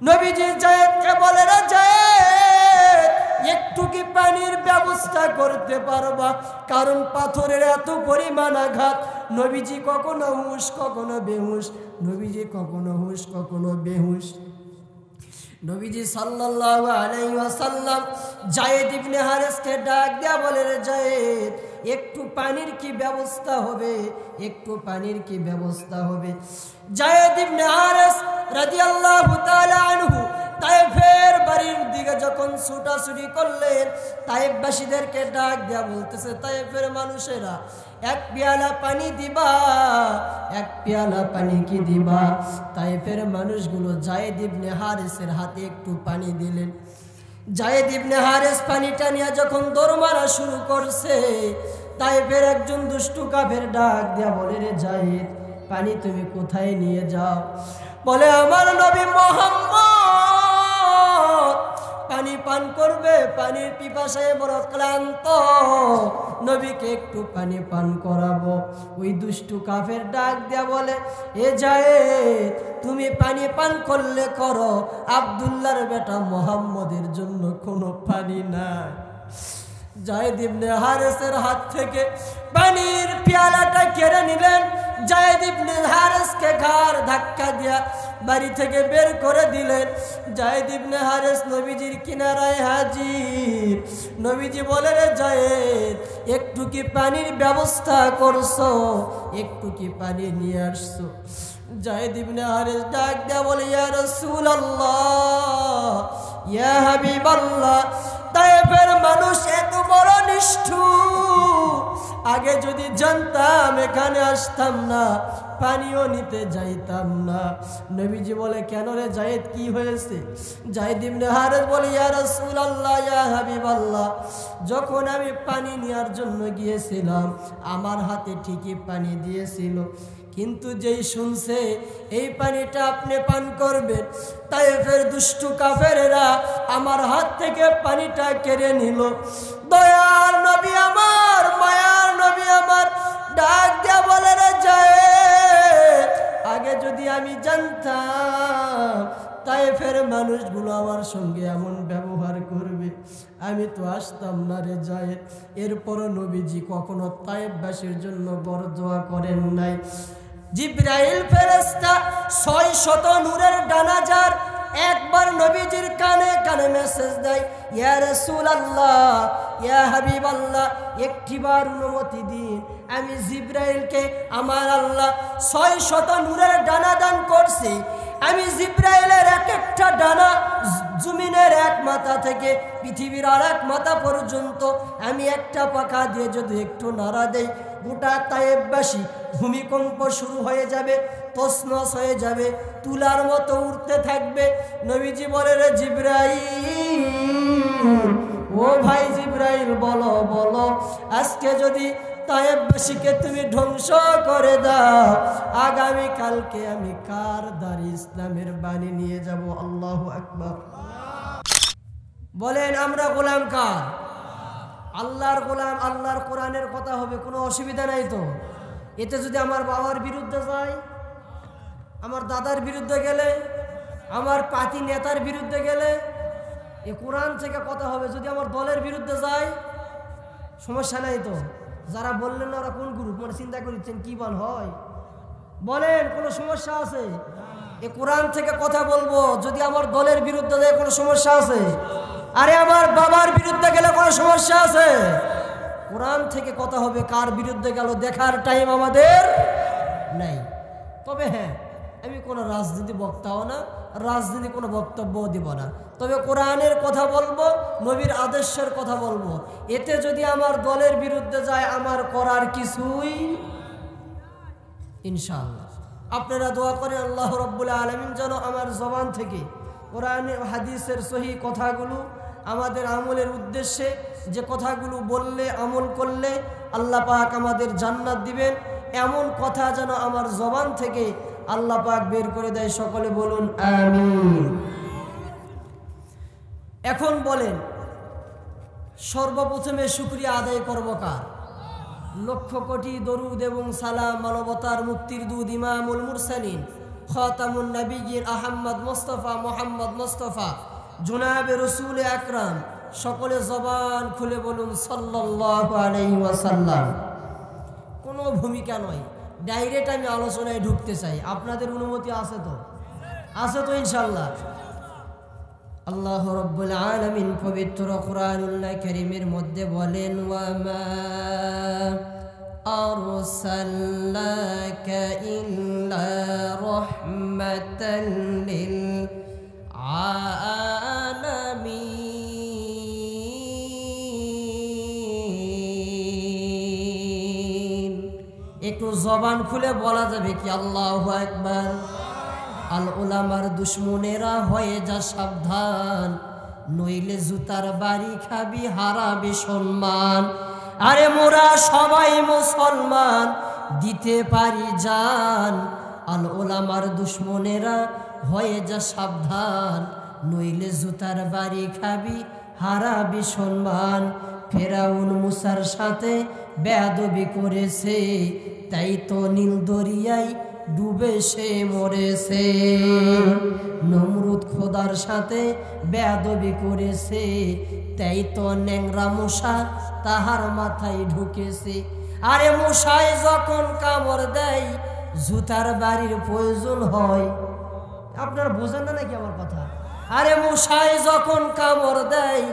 নবীজি যায়েদকে বলে, রে যায়েদ, একটু কি পানির ব্যবস্থা করতে পারবা? কারণ পাথরের এত পরিমাণ আঘাত। নবীজি কখনো হুঁশ কখনো বেহুশ, নবীজি কখনো হুঁশ কখনো বেহুশ। নবীজি সাল্লাল্লাহু আলাইহি ওয়াসাল্লাম যায়েদ ইবনে হারেসকে ডাক দেয়া বলে, রে যায়েদ, একটু পানির কি ব্যবস্থা হবে? একটু পানির কি ব্যবস্থা হবে? যায়েদ ইবনে হারেস রাদিয়াল্লাহু তাআলা আনহু তায়েফের বাড়ির দিকে যখন ছুটাছুটি করলেন, তায়েফবাসীদেরকে ডাক দেয়া বলতেছে, তায়েফের মানুষেরা, এক পেয়ালা পানি দিবা, এক পেয়ালা পানি কি দিবা? তায়েফের মানুষগুলো যায়েদ ইবনে হারেসের হাতে একটু পানি দিলেন। যায়েদ ইবনে হারেস পানিটা নিয়ে যখন দৌড় মারা শুরু করছে, তায়েফের একজন দুষ্টু কাফের ডাক দেয়া বলে, রে যায়েদ, পানি তুমি কোথায় নিয়ে যাও? বলে, আমার নবী মুহাম্মদ পানি পান করবে, পানির পিপাসায় বড় ক্লান্ত, নবীকে একটু পানি পান করাবো। ওই দুষ্টু কাফের ডাক দেয়া বলে, এ যায়েদ, তুমি পানি পান করলে করো, আব্দুল্লাহর বেটা মুহাম্মদের জন্য কোনো পানি নাই। যায়েদ ইবনে হারেসের হাত থেকে পানির পেয়ালাটা কেড়ে নিলেন। যায়েদ ইবনে হারেসকে ঘাড় ধাক্কা দিয়া বাড়ি থেকে বের করে দিলেন। যায়েদ ইবনে হারেস নবীজির কিনারায় হাজির। নবীজি বলে, রে যায়েদ, একটু কি পানির ব্যবস্থা করছো? একটু কি পানি নিয়ে আসছো? যায়েদ ইবনে হারেস ডাক দেয়া বলে, ইয়া রাসূলুল্লাহ, ইয়া হাবিবাল্লাহ, তায়েফের মানুষ এত বড় নিষ্ঠুর, আগে যদি জানতাম এখানে আসতাম না, পানিও নিতে যাইতাম না। নবীজি বলে, কেন রে যায়েদ, কি হয়েছে? যায়েদ ইবনে হারেস বলে, ইয়া রাসূলুল্লাহ, ইয়া হাবিবাল্লাহ, যখন আমি পানি নেওয়ার জন্য গিয়েছিলাম, আমার হাতে ঠিকই পানি দিয়েছিল, কিন্তু যেই শুনছে এই পানিটা আপনি পান করবেন, তায়েফের দুষ্টু কাফেরেরা আমার হাত থেকে পানিটা কেড়ে নিল। দয়ার নবী আমার, মায়ার নবী আমার ডাক দেয়া বলে, রে যায়েদ, আগে যদি আমি জানতাম তায়েফের মানুষগুলো আমার সঙ্গে এমন ব্যবহার করবে, আমি তো আসতাম না রে যায়েদ। এরপরও নবীজি কখনো তায়েফবাসীর জন্য বড় দোয়া করেন নাই। জিবরাইল ফেরেশতা 600 নূরের ডানাজার একবার নবীজির কানে কানে মেসেজ দেয়, ইয়া রাসূলুল্লাহ, ইয়া হাবিবাল্লাহ, একটিবার অনুমতি দিন, আমি জিবরাইলকে আমার আল্লাহ 600 নূরের ডানা দান করছি। আমি জিবরাইলের এক একটা ডানা জমিনের এক মাথা থেকে পৃথিবীর আর এক মাথা পর্যন্ত আমি একটা পাখা দিয়ে যদি একটু নাড়া দেই, গোটা তায়েফবাসী ভূমিকম্প শুরু হয়ে যাবে, তছনছ হয়ে যাবে, তুলার মতো উড়তে থাকবে। নবীজি বলে, রে জিবরাইল, ও ভাই জিবরাইল, বলো বলো, আজকে যদি তায়েফবাসীকে তুমি ধ্বংস করে দাও, আগামী কালকে আমি কার দ্বারে ইসলামের বাণী নিয়ে যাব? আল্লাহু আকবার। বলেন, আমরা গোলাম কার? আল্লাহর গোলাম। আল্লাহর কোরআনের কথা হবে, কোনো অসুবিধা নাই তো? এতে যদি আমার বাবার বিরুদ্ধে যায়, আমার দাদার বিরুদ্ধে গেলে, আমার পার্টি নেতার বিরুদ্ধে গেলে, এ কোরআন থেকে কথা হবে। যদি আমার দলের বিরুদ্ধে যায়, সমস্যা নাই তো? যারা বললেন না ওরা কোন গ্রুপ, মানে চিন্তা করছেন কি বল হয়? বলেন, কোনো সমস্যা আছে? এ কোরআন থেকে কথা বলবো, যদি আমার দলের বিরুদ্ধে যায় কোনো সমস্যা আছে? আরে আমার বাবার বিরুদ্ধে গেলে কোনো সমস্যা আছে? কোরআন থেকে কথা হবে, কার বিরুদ্ধে গেল দেখার টাইম আমাদের নাই। তবে হ্যাঁ, আমি কোনো রাজনীতি বক্তাও না, রাজনীতি কোনো বক্তব্যও দিব না, তবে কোরআনের কথা বলবো, নবীর আদর্শের কথা বলবো। এতে যদি আমার দলের বিরুদ্ধে যায়, আমার করার কিছুই ইনশাআল্লাহ। আপনারা দোয়া করেন আল্লাহ রাব্বুল আলামিন যেন আমার জবান থেকে কোরআন হাদিসের সহি কথাগুলো আমাদের আমলের উদ্দেশ্যে, যে কথাগুলো বললে আমল করলে আল্লাহ পাক আমাদের জান্নাত দিবেন, এমন কথা যেন আমার জবান থেকে আল্লাহ পাক বের করে দেয়। সকলে বলুন আমিন। এখন বলেন, সর্বপ্রথমে শুকরিয়া আদায় করব কার? লক্ষ কোটি দরুদ এবং সালাম মানবতার মুক্তির দূত ইমামুল মুরসালিন খাতামুন নবিয়্যিন আহমদ মুস্তাফা মোহাম্মদ মুস্তাফা জনাবে রসুল আকরাম, সকলে জবান খুলে বলুন সাল্লাল্লাহু আলাইহি ওয়াসাল্লাম। কোনো ভূমিকা নয়, ডাইরেক্ট আমি আলোচনায় ঢুকতে চাই। আপনাদের অনুমতি আছে তো? আছে তো ইনশাআল্লাহ? আল্লাহ রাব্বুল আলামিন পবিত্র কুরআনুল কারীমের মধ্যে বলেন, ওয়া মা আরসালনাকা ইল্লা রাহমাতাল লিল আলামিন। একটু জবান খুলে বলা যাবে কি আল্লাহু আকবার? আল উলামার দুশ্মনেরা হয়ে যা সাবধান, নইলে জুতার বাড়ি খাবি, হারাবে সম্মান। আরে মোরা সবাই মুসলমান, দিতে পারি জান। আল উলামার দুশ্মনেরা হয়ে যা সাবধান, নইলে জুতার বাড়ি খাবি, হারাবি সম্মান। ফেরাউন মুসার সাথে বেয়াদবি করেছে, তাই তো নীল দরিয়ায় ডুবে সে মরেছে। নমরুদ খোদার সাথে বেয়াদবি করেছে, তাই তো ন্যাংরা মশা তাহার মাথায় ঢুকেছে। আরে মশায় যখন কামড় দেয়, জুতার বাড়ির প্রয়োজন হয়। আপনারা বোঝেন না নাকি আমার কথা? আরে মশায় যখন কামড় দেয়,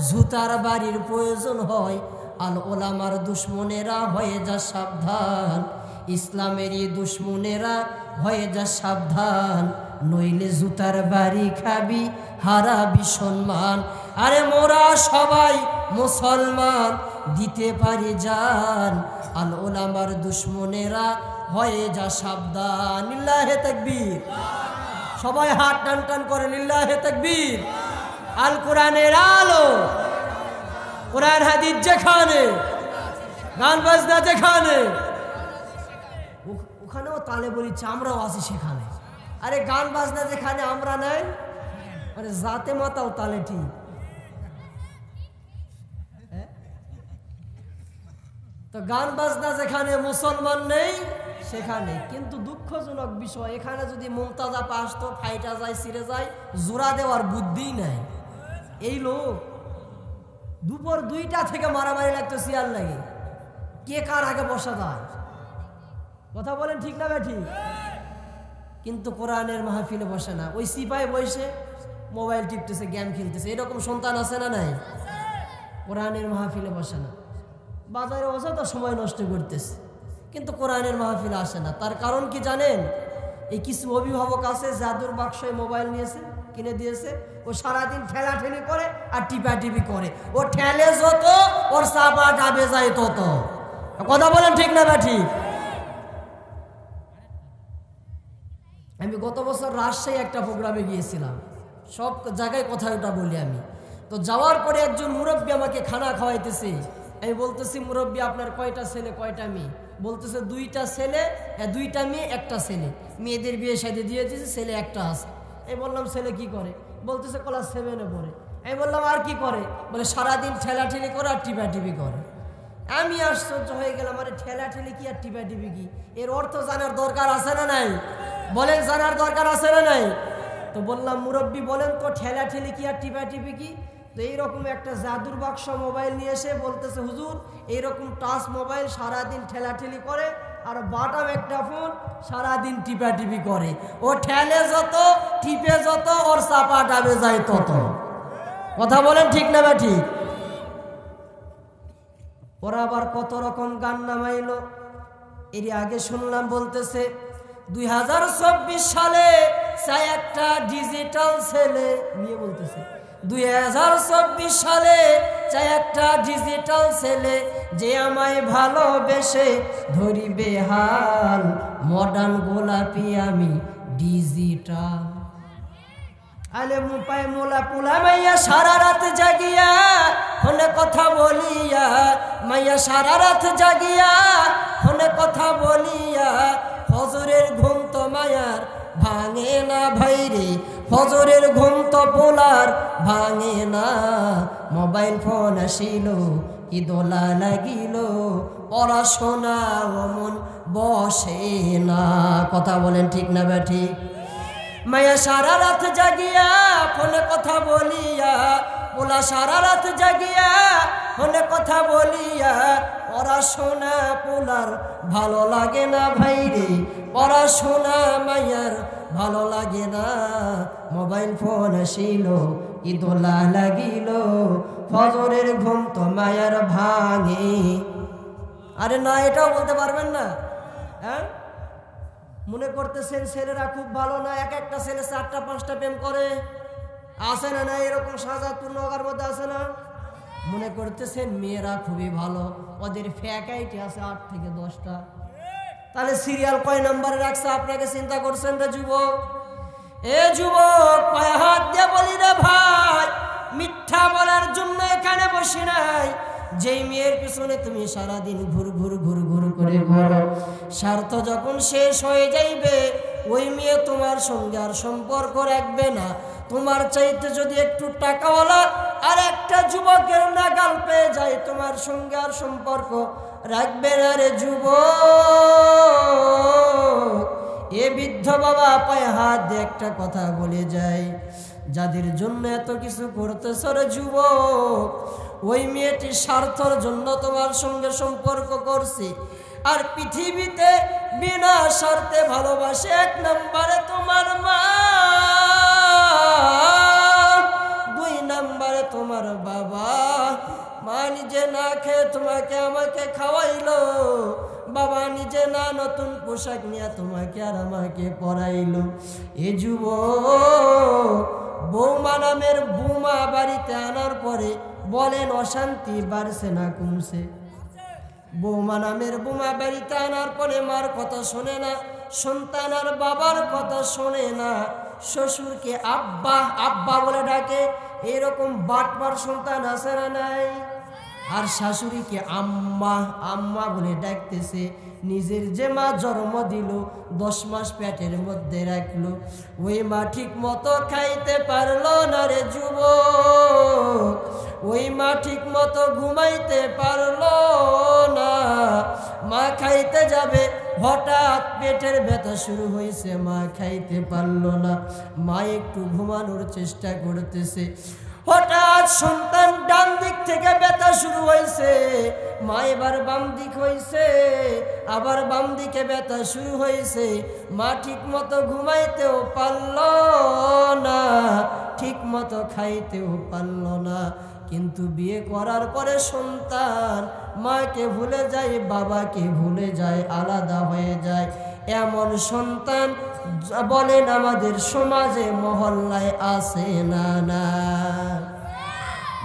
জুতার বাড়ির প্রয়োজন হয়। আল উলামার দুশ্মনেরা হয়ে যা সাবধান, ইসলামেরই দুশ্মনেরা হয়ে যা সাবধান, নইলে জুতার বাড়ি খাবি, হারাবি সম্মান। আরে মোরা সবাই মুসলমান, দিতে পারি জান। আল উলামার দুশ্মনেরা হয়ে যা সাবধান। লিল্লাহে তাকবীর। সবাই হাত টান টান করে লিল্লাহে তাকবীর। আল কোরআনের আলো, কোরআন হাদিস যেখানে, গান বাজনা যেখানে, ওখানেও তালে বলিচ্ছে, আমরাও আছি সেখানে। আরে গান বাজনা যেখানে আমরা নাই, আরে জাতে মাতাও তালে ঠিক। তো গান বাজনা যেখানে, মুসলমান নেই সেখানে। কিন্তু দুঃখজনক বিষয়, এখানে যদি মুমতাজা আসতো, ফাইটা যায়, ছিঁড়ে যায়, জোড়া দেওয়ার বুদ্ধি নাই। এই লোক দুপুর 2টা থেকে মারামারি লাগতো, শিয়াল লাগে, কে কার আগে বসা যায়। কথা বলেন ঠিক না ভাই? ঠিক। কিন্তু কোরআনের মাহফিলে বসে না, ওই সিপাই বসে মোবাইল টিপতেছে, গেম খেলতেছে। এরকম সন্তান আছে না নাই? কোরআনের মাহফিলে বসে না, বাজারে বসে তো সময় নষ্ট করতেছে, কিন্তু কোরআনের মাহফিলে আসে না। তার কারণ কি জানেন? এই কিছু অভিভাবক আছে, জাদুর বাক্সয় মোবাইল নিয়েছে, কিনে দিয়েছে, ও সারাদিন ঠেলাঠেলি করে আর টিপাটিপি করে। ও ঠেলে যত, ওর চাপা ডাবে যায় তত। কথা বলেন ঠিক না ভাই? ঠিক। আমি গত বছর রাজশাহী একটা প্রোগ্রামে গিয়েছিলাম, সব জায়গায় কথা ওটা বলি আমি। তো যাওয়ার পরে একজন মুরব্বী আমাকে খানা খাওয়াইতেছে। আমি বলতেছি, মুরব্বী আপনার কয়টা ছেলে কয়টা মেয়ে? বলতেছে 2টা ছেলে, 2টা মেয়ে, 1টা ছেলে। মেয়েদের বিয়ে শাদী দিয়ে দিয়েছে, ছেলে 1টা আছে। আমি বললাম ছেলে কি করে? বলতেছে ক্লাস 7-এ পড়ে। আমি বললাম আর কি করে? বলে সারাদিন ঠেলাঠেলি করে আর টিপাটিপি করে। আমি আশ্চর্য হয়ে গেলাম, আরে ঠেলাঠেলি কি আর টিপাটিপি কি? এর অর্থ জানার দরকার আছে না নাই? বলেন, জানার দরকার আছে না নাই? তো বললাম, মুরব্বী বলেন তো ঠেলাঠেলি কি আর টিপাটিপি কি? তো এইরকম একটা জাদুর বাক্স মোবাইল নিয়ে এসে বলতেছে, হুজুর এইরকম টাচ মোবাইল সারাদিন ঠেলাঠেলি করে, আর বাটাম একটা ফোন সারাদিন টিপাটিপি করে। ও ঠেলে যত, টিপে যত, ওর চাপা ডাবে যায় তত। কথা বলেন ঠিক না বা ঠিক? ওরা আবার কত রকম গান নামাইলো। এর আগে শুনলাম বলতেছে 2024 সালে চাই একটা ডিজিটাল ছেলে। নিয়ে বলতেছে 2024 সালে চাই একটা ডিজিটাল ছেলে, যে আমায় ভালোবেসে ধরিবে হাল। মডার্ন গোলাপি আমি ডিজিটাল। আলে মুপায় মোলা পোলা মাইয়া সারা রাত জাগিয়া, ফোনে কথা বলিয়া, মাইয়া সারা রাত জাগিয়া, ফোনে কথা বলিয়া। ফজরের ঘুম তো মায়ার ভাঙে না ভাইরে, ফজরের ঘুম তো পোলার ভাঙে না। মোবাইল ফোন আসিল কি দোলা লাগিল, পড়াশোনা মন বসে না। কথা বলেন ঠিক না বেঠিক? মায়া সারা রাত জাগিয়া ফোনে কথা বলিয়া, পোলা সারা রাত জাগিয়া ফোনে কথা বলিয়া, পড়াশোনা পোলার ভালো লাগে না ভাইরে, পড়াশোনা মায়ার ভালো লাগে না। মোবাইল ফোন আসিল, কি দোলা লাগিল, ফজরের ঘুম তো মায়ার ভাঙে। আরে না, এটাও বলতে পারবেন না? হ্যাঁ, মনে করতেছেন ছেলেরা খুব ভালো না, এক একটা ছেলে 4টা 5টা প্রেম করে, আছে না? না, এরকম শাহজাদপুর নগর মধ্যে আছে না? মনে করতেছেন মেয়েরা খুবই ভালো, ওদের ফ্যাকাইটি আছে 8 থেকে 10টা। তাহলে সিরিয়াল কয় নম্বরে রাখছে আপনাকে চিন্তা করছেন রে যুবক? এ যুবক, পায়ে হাত দিয়ে বলি রে ভাই, মিথ্যা বলার জন্য এখানে বসে নাই। যেই মেয়ের পিছনে তুমি সারাদিন ঘুর ঘুর ঘুর ঘুর করে ঘোরো, স্বার্থ যখন শেষ হয়ে যাইবে, ওই মেয়ে তোমার সঙ্গে আর সম্পর্ক রাখবে না। তোমার চাইতে যদি একটু টাকাওয়ালা আর একটা যুবকের নাগাল পেয়ে যায়, তোমার সঙ্গে আর সম্পর্ক রাখবে না রে যুবক। এ বৃদ্ধ বাবা পায়ে হাত দিয়ে একটা কথা বলে যায়, যাদের জন্য এত কিছু করতেছ রে যুবক, ওই মেয়েটি স্বার্থর জন্য তোমার সঙ্গে সম্পর্ক করছে। আর পৃথিবীতে বিনা স্বার্থে ভালোবাসে 1 নম্বরে তোমার মা, 2 নম্বরে তোমার বাবা। মা নিজে না খেয়ে তোমাকে আমাকে খাওয়াইলো, বাবা নিজে না নতুন পোশাক নিয়ে তোমাকে আর আমাকে পরাইলো। এ যুবক, বৌমা নামের বোমা বাড়িতে আনার পরে বলেন অশান্তি বাড়ছে না কমছে? বৌমা নামের বোমা বাড়িতে আনার পরে মার কথা শোনে না, সন্তান আর বাবার কথা শোনে না, শ্বশুরকে আব্বা আব্বা বলে ডাকে, এরকম বাটবার সন্তান আছে না নাই? আর শাশুড়িকে আম্মা আম্মা বলে ডাকতেছে। নিজের যে মা জন্ম দিল, 10 মাস পেটের মধ্যে রাখলো, ওই মা ঠিক মতো খাইতে পারলো না রে যুবক, ওই মা ঠিক মতো ঘুমাইতে পারলো না। মা খাইতে যাবে, হঠাৎ পেটের ব্যথা শুরু হয়েছে, মা খাইতে পারলো না। মা একটু ঘুমানোর চেষ্টা করতেছে, হঠাৎ সন্তান ডান দিক থেকে ব্যথা শুরু হয়েছে, মা এবার বাম দিক হয়েছে, আবার বাম দিকে ব্যথা শুরু হয়েছে। মা ঠিক মতো ঘুমাইতেও পারল না, ঠিক মতো খাইতেও পারল না। কিন্তু বিয়ে করার পরে সন্তান মাকে ভুলে যায়, বাবাকে ভুলে যায়, আলাদা হয়ে যায়। এমন সন্তান বলেন আমাদের সমাজে মহল্লায় আছে না? না,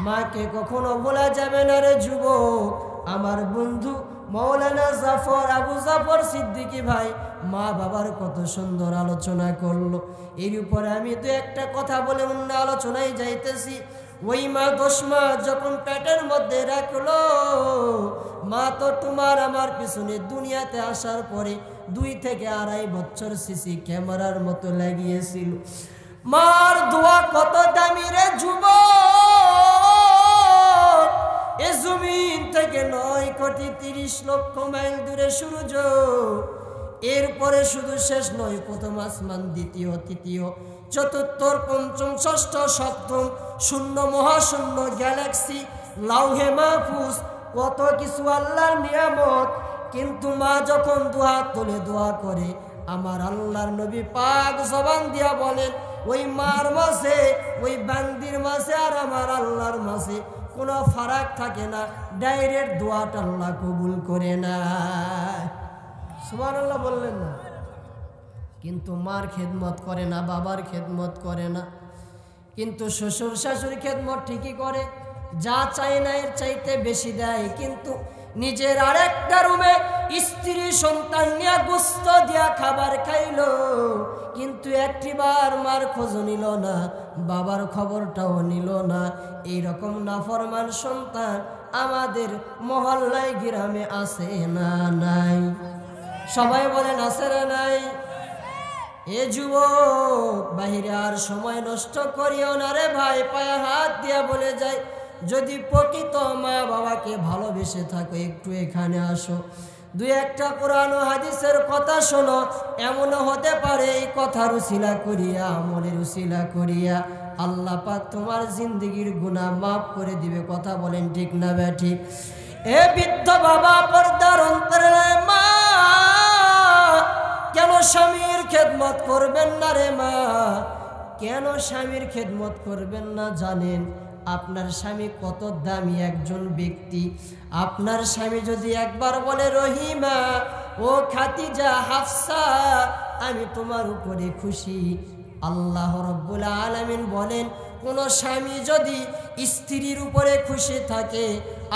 মাকে কখনো ভোলা যাবে না রে যুবক। আমার বন্ধু মৌলানা জাফর আবু জাফর সিদ্দিকী ভাই মা বাবার কত সুন্দর আলোচনা করলো। এর উপরে আমি তো একটা কথা বলে অন্য আলোচনায় যাইতেছি। ওই মা 10 মাস যখন পেটের মধ্যে রাখলো, মা তো তোমার আমার পিছনে দুনিয়াতে আসার পরে 2 থেকে 2.5 বছর সিসি ক্যামেরার মতো লাগিয়েছিল। মার দোয়া কত দামি রে যুবক, এ জমিন থেকে 9 কোটি 30 লক্ষ মাইল দূরে সূর্য, এরপরে শুধু শেষ নয়, প্রথম আসমান, দ্বিতীয়, তৃতীয়, চতুর্থ, পঞ্চম, ষষ্ঠ, সপ্তম, শূন্য, মহাশূন্য, গ্যালাক্সি, লাউহে মাহফুজ, কত কিছু আল্লাহর নিয়ামত। কিন্তু মা যখন দুহাত তুলে দোয়া করে, আমার আল্লাহর নবী পাক জবান দিয়া বলেন, ওই মার মাঝে, ওই বান্দির মাঝে আর আমার আল্লাহর মাঝে কোনো ফারাক থাকে না, ডাইরেক্ট দোয়াটা আল্লাহ কবুল করে না। সুবহানাল্লাহ বললেন না? কিন্তু মার খেদমত করে না, বাবার খেদমত করে না, কিন্তু শ্বশুর শাশুড়ি খেদমত ঠিকই করে, যা চাই না এর চাইতে বেশি দেয়। কিন্তু নিজের আরেকটা রুমে স্ত্রী সন্তান নিয়ে গোস্ত দিয়া খাবার খাইলো, কিন্তু একটিবার মার খোঁজ নিল না, বাবার খবরটাও নিল না। এইরকম নাফরমান সন্তান আমাদের মহল্লায় গ্রামে আছে না নাই? সবাই বলেন আছে না নাই? এ যুবক, বাহিরে আর সময় নষ্ট করিও না রে ভাই, পায়ে হাত দিয়া বলে যায়, যদি প্রকৃত মা বাবাকে ভালোবেসে থাকো একটু এখানে আসো, দুই একটা কোরআন ও হাদিসের কথা শোনো। এমনও হতে পারে এই কথার উসিলা করিয়া, আমলের উসিলা করিয়া আল্লাহ পাক তোমার জিন্দেগির গুনাহ মাফ করে দিবে। কথা বলেন ঠিক না ব্যাঠিক? এ বৃদ্ধ বাবা, পর্দার অন্তরের মা, কেন স্বামীর খেদমত করবেন না রে মা? কেন স্বামীর খেদমত করবেন না জানেন? আপনার স্বামী কত দামি একজন ব্যক্তি। আপনার স্বামী যদি একবার বলে, রহিমা ও খাদিজা, হাফসা, আমি তোমার উপরে খুশি। আল্লাহ রাব্বুল আলামিন বলেন, কোন স্বামী যদি স্ত্রীর উপরে খুশি থাকে,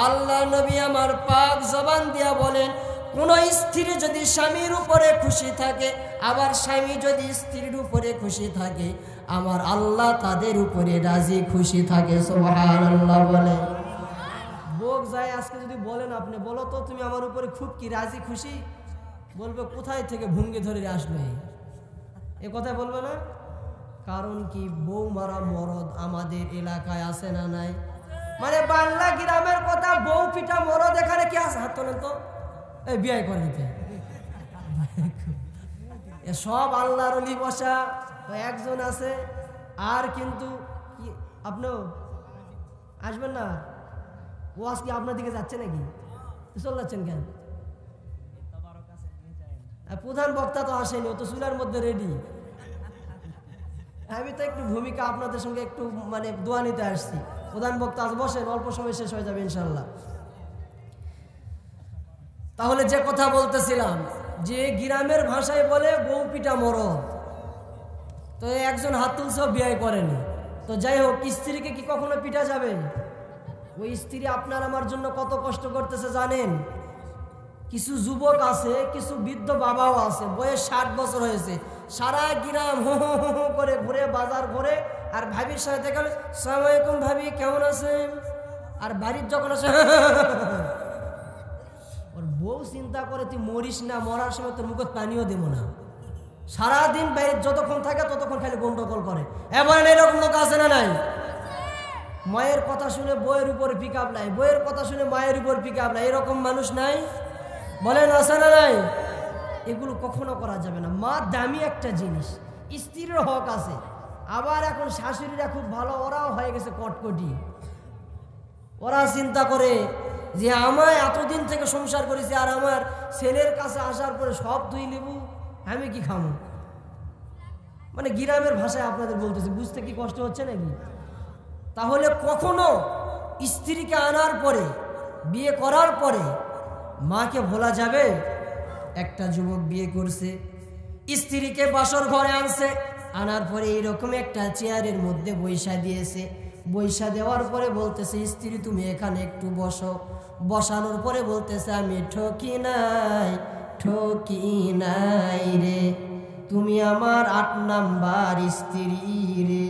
আল্লাহ নবী আমার পাক জবান দিয়া বলেন, কোন স্ত্রী যদি স্বামীর উপরে খুশি থাকে, আবার স্বামী যদি স্ত্রীর উপরে খুশি থাকে, আমার আল্লাহ তাদের উপরে রাজি খুশি থাকে। সুবহানাল্লাহ বলে। বোক যায় আজকে যদি বলেন, আপনি বলো তো তুমি আমার উপরে খুব কি রাজি খুশি, বলবে কোথায় থেকে ভুঙ্গে ধরে আসবে, এ কথা বলবে না? কারণ কি, বউ মারা মরদ আমাদের এলাকায় আছে না নাই? মানে বাংলা গ্রামের কথা, বউ পিটা মরদ এখানে কি আছে? হাত তোলেন তো, এই বিয়ে করে দিতে সব আল্লাহর ওলি বসা একজন আছে। আর কিন্তু আপনিও আসবেন না? ও আজকে আপনার দিকে যাচ্ছে নাকি? চলে যাচ্ছেন কেন? প্রধান বক্তা তো আসেনি, ও তো চুলার মধ্যে রেডি। আমি তো একটু ভূমিকা আপনাদের সঙ্গে একটু মানে দোয়া নিতে আসছি। প্রধান বক্তা আজ বসেন, অল্প সময় শেষ হয়ে যাবে ইনশাল্লাহ। তাহলে যে কথা বলতেছিলাম, যে গ্রামের ভাষায় বলে বউ পিটা মরদ, তো একজন হাত তুলছে বিয়ে করেনি। তো যাই হোক, স্ত্রীকে কি কখনো পিটা যাবে? ওই স্ত্রী আপনার আমার জন্য কত কষ্ট করতেছে জানেন? কিছু যুবক আছে, কিছু বৃদ্ধ বাবাও আছে, বয়স 60 বছর হয়েছে, সারা গ্রাম হো হো হো করে ঘুরে, বাজার ঘুরে, আর ভাবির সাথে দেখা হলো, আসসালামু আলাইকুম ভাবি, কেমন আছেন? আর বাড়ির যখন আসে ওর বউ চিন্তা করে, তুই মরিস না, মরার সময় তোর মুখে পানিও দেব না। সারাদিন বাইরে যতক্ষণ থাকে ততক্ষণ খালি গন্ডগোল করে। এবার এরকম লোক আছে না নাই? মায়ের কথা শুনে বইয়ের উপর পিক আপ নাই, বইয়ের কথা শুনে মায়ের উপর পিক আপ নাই, এরকম মানুষ নাই? বলেন আছে না নাই? এগুলো কখনো করা যাবে না। মা দামি একটা জিনিস, স্ত্রীর হক আছে। আবার এখন শাশুড়িরা খুব ভালো, ওরাও হয়ে গেছে কটকটি। ওরা চিন্তা করে যে আমায় এতদিন থেকে সংসার করেছি, আর আমার ছেলের কাছে আসার পরে সব দুই লেবু, আমি কি খামো? মানে গ্রামের ভাষায় আপনাদের বলতেছি, বুঝতে কি কষ্ট হচ্ছে নাকি? তাহলে কখনো স্ত্রীকে আনার পরে, বিয়ে করার পরে মাকে ভোলা যাবে? একটা যুবক বিয়ে করছে, স্ত্রীকে বাসর ঘরে আনছে, আনার পরে এইরকম একটা চেয়ারের মধ্যে বৈশা দিয়েছে। বৈশা দেওয়ার পরে বলতেছে, স্ত্রী তুমি এখানে একটু বসো। বসানোর পরে বলতেছে, আমি ঠকি নাই, ঠকি নাই রে, তুমি আমার 8 নাম্বার স্ত্রী রে।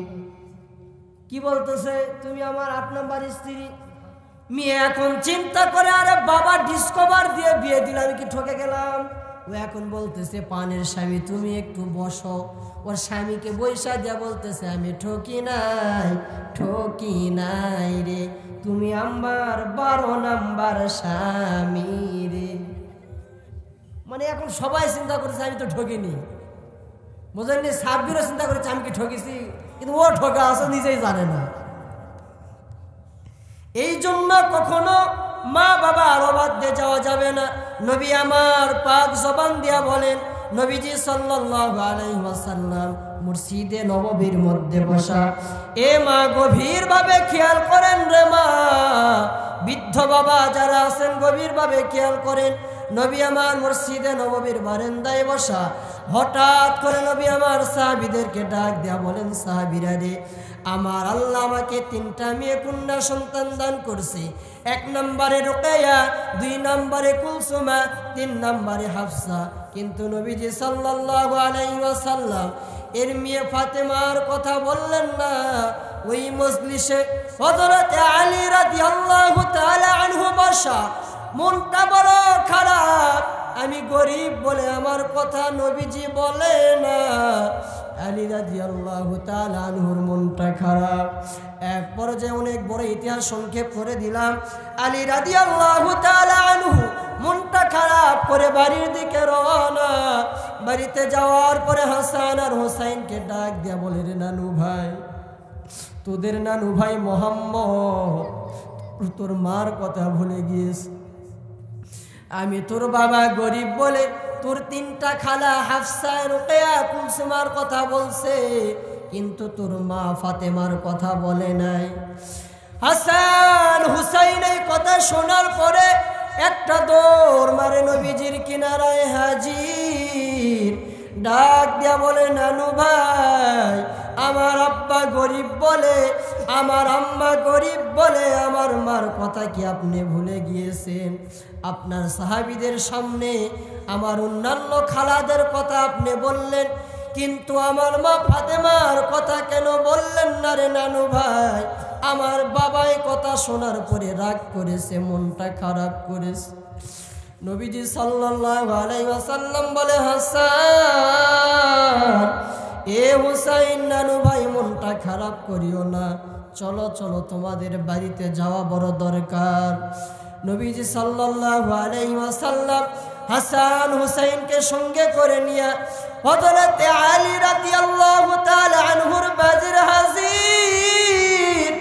কি বলতেছে? তুমি আমার 8 নাম্বার স্ত্রী। মেয়ে এখন চিন্তা করে, আরে বাবা ডিসকভার দিয়ে বিয়ে দিলাম, আমি কি ঠকে গেলাম? ও এখন বলতেছে, পানের স্বামী তুমি একটু বসো। ওর স্বামীকে বৈশা দিয়া বলতেছে, আমি ঠকি নাই, ঠকি নাই রে, তুমি আমার 12 নাম্বার স্বামী রে। মানে এখন সবাই চিন্তা করছে আমি তো ঠকিনি, বোঝেননি? সাব্বিরও চিন্তা করেছে আমি কি ঠকেছি, কিন্তু ও ঠকা আছে নিজেই জানে না। এই জন্য কখনো মা বাবার অবাধ দিয়ে যাওয়া যাবে না। নবী আমার পাক জবান দিয়া বলেন, নবীজি সাল্লাল্লাহু আলাইহি ওয়াসাল্লাম মসজিদে নববীর মধ্যে বসা। এ মা গভীরভাবে খেয়াল করেন রে মা, বৃদ্ধ বাবা যারা আছেন গভীরভাবে খেয়াল করেন। নবী আমার মসজিদে নববীর বারান্দায় বসা, হঠাৎ করে নবী আমার সাহাবীদেরকে ডাক দেয়া বলেন, সাহাবীরা রে, আমার আল্লাহ আমাকে 3টা মেয়ে কন্যা সন্তান দান করছে। 1 নম্বরে রুকাইয়া, 2 নম্বরে কুলসুমা, 3 নম্বরে হাফসা। কিন্তু নবীজি সাল্লাল্লাহু আলাইহি ওয়াসাল্লাম এর মেয়ে ফাতেমার কথা বললেন না। ওই মজলিসে হযরত আলী রাদিয়াল্লাহু তাআলা আনহু বসা, মনটা বড় খারাপ, আমি গরিব বলে আমার কথা নবীজি বলে না। আলী রাদিয়াল্লাহু তাআলা আনহুর মনটা খারাপ। এক পর্যায়ে অনেক বড় ইতিহাস সংক্ষেপ করে দিলাম। আলী রাদিয়াল্লাহু তাআলা আনহু মনটা খারাপ করে বাড়ির দিকে রওনা। বাড়িতে যাওয়ার পরে হাসান আর হোসাইনকে ডাক দিয়া বলে, রে নানু ভাই, তোদের নানু ভাই মোহাম্মদ তোর মার কথা ভুলে গিয়েছে। আমি তোর বাবা গরিব বলে তোর তিনটা খালা হাফসা, রুকিয়া, কুলসুমার কথা বলছে, কিন্তু তোর মা ফাতেমার কথা বলে নাই। হাসান হুসাইন এই কথা শোনার পরে একটা দৌড় মারে নবীজির কিনারায় হাজির। ডাক দিয়া বলে, নানু ভাই, আমার আব্বা গরিব বলে, আমার আম্মা গরিব বলে আমার মার কথা কি আপনি ভুলে গিয়েছেন? আপনার সাহাবীদের সামনে আমার অন্যান্য খালাদের কথা আপনি বললেন, কিন্তু আমার মা ফাতেমার কথা কেন বললেন না রে নানু ভাই? আমার বাবাই কথা শোনার পরে রাগ করেছে, মনটা খারাপ করেছে। নবীজি সাল্লাল্লাহু আলাইহি ওয়াসাল্লাম বলে, হাসান, এ হুসাইন, নানু ভাই মনটা খারাপ করিও না, চলো চলো তোমাদের বাড়িতে যাওয়া বড় দরকার। নবীজি সাল্লাল্লাহু আলাইহি ওয়াসাল্লাম হাসান হুসাইনকে সঙ্গে করে নিয়ে হযরত আলী রাদিয়াল্লাহু তাআলা আনহুর বাজির হাজির।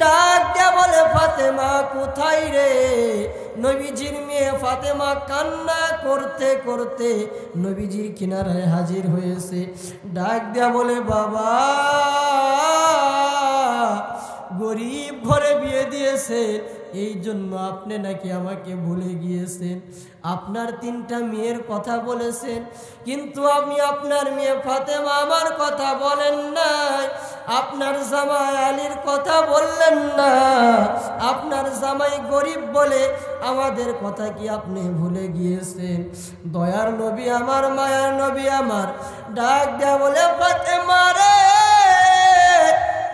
ডাক দিয়া বলে, ফাতেমা কোথায় রে? নবীজির মেয়ে ফাতেমা কান্না করতে করতে নবীজির কিনারায় হাজির হয়েছে। ডাক দিয়া বলে, বাবা, গরিব ঘরে বিয়ে দিয়েছে, এই জন্য আপনি নাকি আমাকে ভুলে গিয়েছেন। আপনার তিনটা মেয়ের কথা বলেছেন, কিন্তু আমি আপনার মেয়ে ফাতেমা আমার কথা বলেন নাই। আপনার জামাই আলীর কথা বললেন না। আপনার জামাই গরিব বলে আমাদের কথা কি আপনি ভুলে গিয়েছেন? দয়ার নবী আমার, মায়ার নবী আমার ডাক দেয়া বলে, ফাতেমা রে,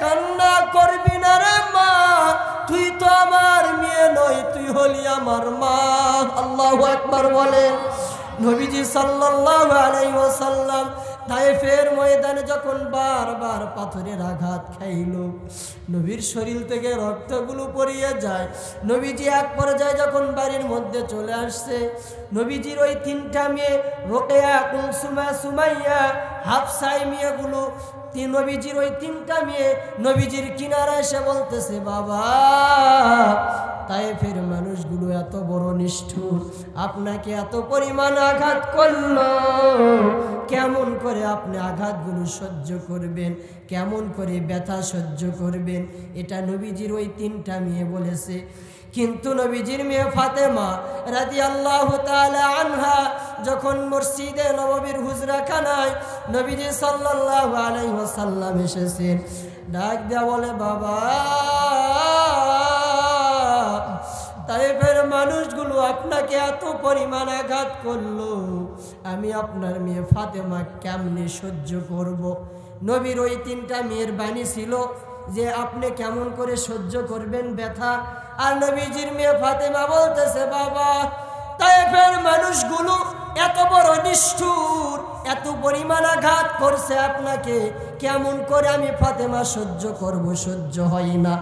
কান্না করবি না রে মা, তুই তো আমার মেয়ে নয়, তুই হলি আমার মা। আল্লাহু আকবার বলেন। নবীজি সাল্লাল্লাহু আলাইহি ওয়াসাল্লাম তায়েফের ময়দানে যখন বারবার পাথরের আঘাত খাইল, নবীর শরীর থেকে রক্তগুলো পড়িয়ে যায়। নবীজি এক পর্যায়ে যখন বাড়ির মধ্যে চলে আসছে, নবীজির ওই তিনটা মেয়ে রোকেয়া, কুলসুমা, সুমাইয়া, হাফসা মেয়েগুলো, নবীজির ওই তিনটা মেয়ে নবীজির কিনারা এসে বলতেছে, বাবা, তায়েফের মানুষগুলো এত বড় নিষ্ঠুর, আপনাকে এত পরিমাণ আঘাত করলো, কেমন করে আপনি আঘাতগুলো সহ্য করবেন, কেমন করে ব্যথা সহ্য করবেন? এটা নবীজির ওই তিনটা মেয়ে বলেছে। কিন্তু নবীজির মেয়ে ফাতেমা রাদিয়াল্লাহু তাআলা আনহা যখন মসজিদে নববীর হুজরাখানায় নবীজি সাল্লাল্লাহু আলাইহি ওয়াসাল্লাম এসেছেন, ডাক দেয়া বলে, বাবা, তায়েফের মানুষগুলো আপনাকে এত পরিমাণ আঘাত করলো, আমি আপনার মেয়ে ফাতেমা কেমনে সহ্য করব? নবীর ওই তিনটা মেয়ের বাণী ছিল যে আপনি কেমন করে সহ্য করবেন ব্যথা। আর নবীজির মেয়ে ফাতেমা বলতেছে, বাবা, তায়েফের মানুষগুলো এত বড় নিষ্ঠুর, এত পরিমাণ আঘাত করছে আপনাকে, কেমন করে আমি ফাতেমা সহ্য করব? সহ্য হয় না।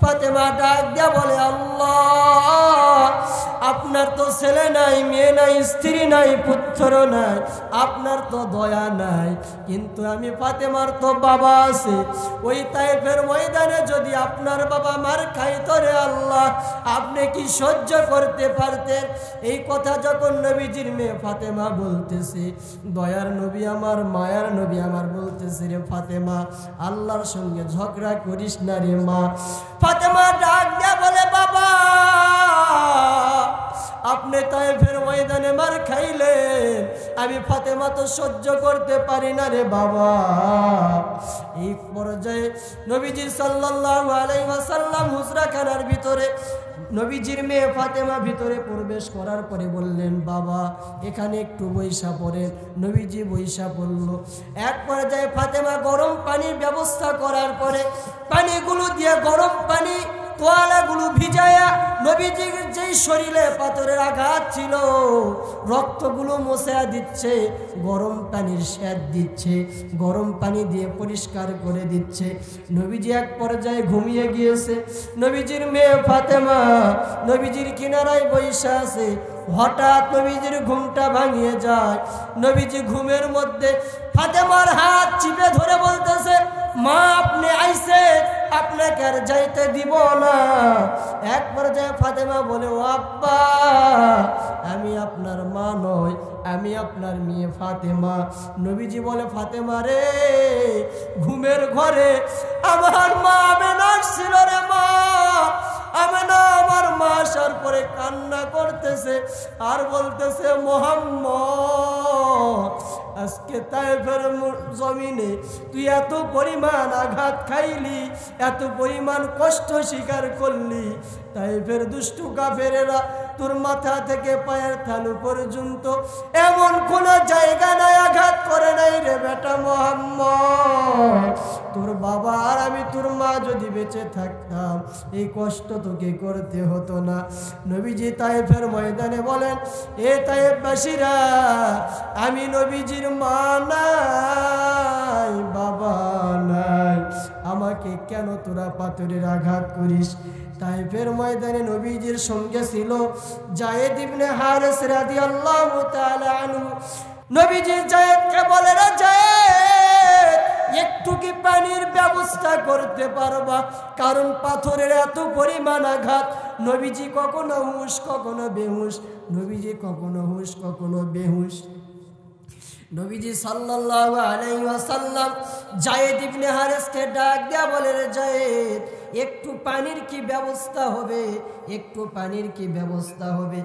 ফাতেমা ডাক দিয়া বলে, আল্লাহ, আপনার তো ছেলে নাই, মেয়ে নাই, স্ত্রী নাই, পুত্র নাই, আপনার তো দয়া নাই, কিন্তু আমি ফাতেমার তো বাবা আছে। ওই তায়েফের ময়দানে যদি আপনার বাবা মার খাইতো রে আল্লাহ, আপনি কি সহ্য করতে পারতেন? এই কথা যখন নবীজির মেয়ে ফাতেমা বলতেছে, দয়ার নবী আমার, মায়ার নবী আমার বলতেছে, রে ফাতেমা, আল্লাহর সঙ্গে ঝগড়া করিস না রে মা। ফাতেমা ডাক দিয়া বলে, বাবা, আপনি তায়েফের ময়দানে মার খাইলেন, আমি ফাতেমা তো সহ্য করতে পারি না রে বাবা। এই পর্যায়ে নবীজি সাল্লাল্লাহু আলাইহি ওয়াসাল্লাম হুজরাখানার ভিতরে নবীজির মেয়ে ফাতেমা ভিতরে প্রবেশ করার পরে বললেন, বাবা, এখানে একটু বৈশা পড়েন। নবীজি বৈশা পড়ল। এক পর্যায়ে ফাতেমা গরম পানির ব্যবস্থা করার পরে পানিগুলো দিয়ে, গরম পানি তোয়ালাগুলো ভিজায়া নবীজির যেই শরীরে পাথরের আঘাত ছিল, রক্তগুলো মোছা দিচ্ছে, গরম পানির সেদ দিচ্ছে, গরম পানি দিয়ে পরিষ্কার করে দিচ্ছে। নবীজি এক পর্যায়ে ঘুমিয়ে গিয়েছে। নবীজির মেয়ে ফাতেমা নবীজির কিনারায় বসে আছে। হঠাৎ নবীজির ঘুমটা ভাঙিয়ে যায়। নবীজি ঘুমের মধ্যে ফাতেমার হাত চিপে ধরে বলতেছে, মা আপনি আইছে, আপনাকে আর যাইতে দিব না। এক পর্যায়ে ফাতেমা বলে, ও আব্বা, আমি আপনার মা নই, আমি আপনার মেয়ে ফাতেমা। নবীজি বলে, ফাতেমা রে, ঘুমের ঘরে আমার মা আমেনা ছিল রে মা। আমেনা আমার মা আসার পরে কান্না করতেছে আর বলতেছে, মুহাম্মদ, আজকে তায়েফের জমিনে তুই এত পরিমাণ আঘাত খাইলি, এত পরিমাণ কষ্ট স্বীকার করলি, তায়েফের দুষ্টু কাফেরেরা তোর মাথা থেকে পায়ের তালু পর্যন্ত এমন কোন জায়গা নাই আঘাত করে নাই রে বেটা মুহাম্মদ। তোর বাবা আর আমি তোর মা যদি বেঁচে থাকতাম এই কষ্ট তোকে করতে হতো না। নবীজি তায়েফের ময়দানে বলেন, এ তায়েফবাসীরা, আমি নবীজির মা নাই, বাবা নাই, আমাকে কেন তোরা পাথরের আঘাত করিস? তায়েফের ময়দানে নবীজির সঙ্গে ছিল যায়েদ ইবনে হারেস রাদিয়াল্লাহু তাআলা আনহু। নবীজি যায়েদকে বলে, রে যায়েদ, একটু কি পানির ব্যবস্থা করতে পারবা? কারণ পাথরের এত পরিমাণ আঘাত। নবীজি কখনো হুঁশ কখনো বেহুশ, নবীজি কখনো হুঁশ কখনো বেহুশ। নবীজি সাল্লাল্লাহু আলাইহি ওয়াসাল্লাম যায়েদ ইবনে হারেসকে ডাক দেয়া বলে, রে যায়েদ, একটু পানির কি ব্যবস্থা হবে? একটু পানির কি ব্যবস্থা হবে?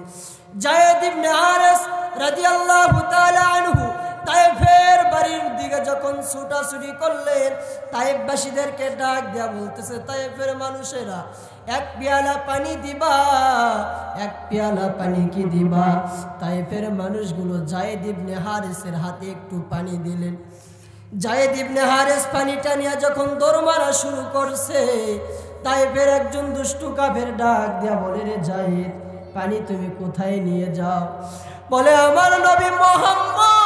যায়েদ ইবনে হারেস রাদিয়াল্লাহু তাআলা আনহু তায়েফের বাড়ির দিকে যখন ছুটাছুটি করলেন, তায়েফবাসীদেরকে ডাক দেয়া বলতেছে, তায়েফের মানুষেরা, এক পেয়ালা পানি দিবা, এক পেয়ালা পানি কি দিবা? তায়েফের মানুষগুলো যায়েদ ইবনে হারেসের হাতে একটু পানি দিলেন। যায়েদ ইবনে হারেস পানিটা নিয়ে যখন দৌড় মারা শুরু করছে, তায়েফের একজন দুষ্টু কাফের ডাক দেয়া বলে, রে যায়েদ, পানি তুমি কোথায় নিয়ে যাও? বলে, আমার নবী মুহাম্মদ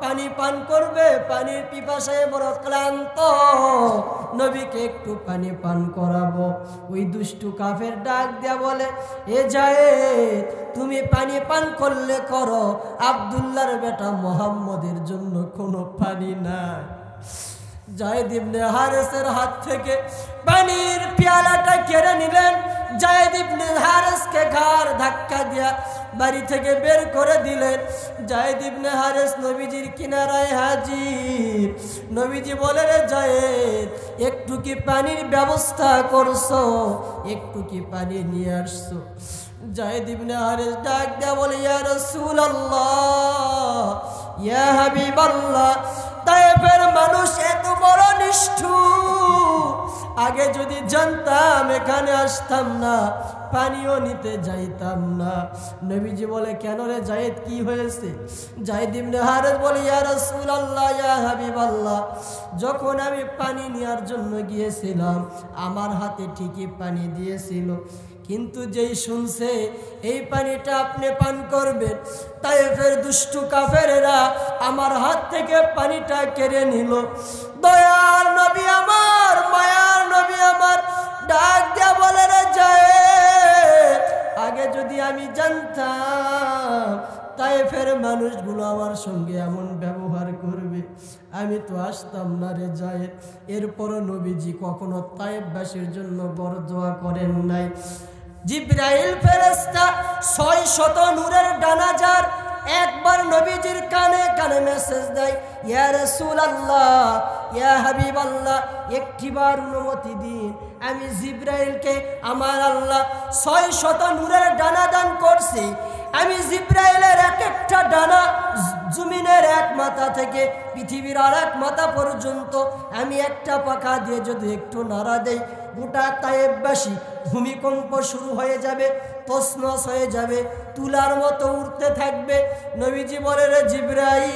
পানি পান করবে, পানির পিপাসায় বড় ক্লান্ত, নবীকে একটু পানি পান করাবো। ওই দুষ্টু কাফের ডাক দেয়া বলে, এ যায়েদ, তুমি পানি পান করলে করো, আব্দুল্লাহর বেটা মুহাম্মদের জন্য কোনো পানি নাই। যায়েদ ইবনে হারেসের হাত থেকে পানির পেয়ালাটা কেড়ে নিলেন। যায়েদ ইবনে হারেসকে ঘাড় ধাক্কা দিয়া বাড়ি থেকে বের করে দিলেন। যায়েদ ইবনে হারেস নবীজির কিনারায় হাজির। নবীজি বলে, রে যায়েদ, একটু কি পানির ব্যবস্থা করছো? একটু কি পানি নিয়ে আসছো? যায়েদ ইবনে হারেস ডাক দেয়া বলে, ইয়া রাসূলুল্লাহ, ইয়া হাবিবাল্লাহ, তায়েফের মানুষ এত বড় নিষ্ঠুর, আগে যদি জানতাম এখানে আসতাম না, পানিও নিতে যাইতাম না। নবীজি বলে, কেন রে যায়েদ, কি হয়েছে? যায়েদ ইবনে হারেস বলে, ইয়া রাসূলুল্লাহ, ইয়া হাবিবাল্লাহ, যখন আমি পানি নেওয়ার জন্য গিয়েছিলাম আমার হাতে ঠিকই পানি দিয়েছিল, কিন্তু যেই শুনছে এই পানিটা আপনি পান করবেন, তায়েফের দুষ্টু কাফেরেরা আমার হাত থেকে পানিটা কেড়ে নিল। দয়ার নবী আমার, মায়ার নবী আমার ডাক দেয়া বলে, রে যায়েদ, আগে যদি আমি জানতাম তায়েফের মানুষগুলো আমার সঙ্গে এমন ব্যবহার করবে, আমি তো আসতাম না রে যায়েদ। এরপরও নবীজি কখনো তায়েফবাসীর জন্য বড় দোয়া করেন নাই। জিবরাইল ফেরেশতা 600 নূরের ডানাজার একবার নবীজির কানে কানে মেসেজ দেয়, ইয়া রাসূলুল্লাহ, ইয়া হাবিবাল্লাহ, একটিবার অনুমতি দিন, আমি জিবরাইলকে আমার আল্লাহ 600 নূরের ডানা দান করছি। আমি জিবরাইলের এক একটা ডানা জমিনের এক মাথা থেকে পৃথিবীর আর এক মাথা পর্যন্ত আমি একটা পাখা দিয়ে যদি একটু নাড়া দেই, গোটা তায়েফবাসী ভূমিকম্প শুরু হয়ে যাবে, তছনছ হয়ে যাবে, তুলার মতো উঠতে থাকবে। নবীজি বলে, রে জিবরাইল,